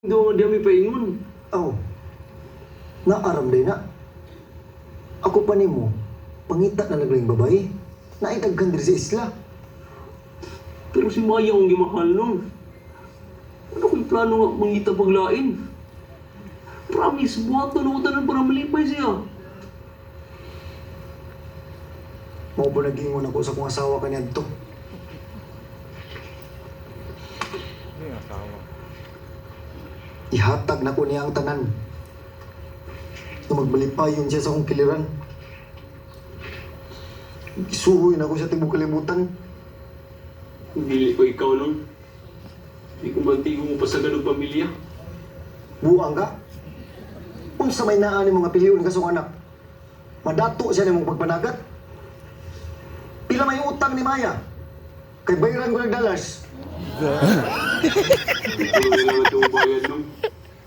Doon nga di kami paingon. Oh, naaram day na. Ako pa nimo, pangita na naglaing babae. Naitagkan diri sa isla. Pero si Maya ang gimahal nun. Ano ko'y plano nga mangita paglain? Promise, buhat na tanan para malipay siya. Mao ba nag-ingon ako sa kong asawa kaniadto? Ano yung asawa? Ihatag na ko niya ang tanan. Na magbalipayon siya sa akong kiliran. Isuhoy na ako sa tibok kalibutan. Dili ko ikaw lang. Di ko mantigo mo pa sa ganong pamilya. Buang ka? Unsa may naa ni mga piliyon ka sa anak? Madato siya ni mong pagpanagat. Pila may utang ni Maya? Kay bayaran ko ng dollars. Hindi ko na lang ito bayad nung.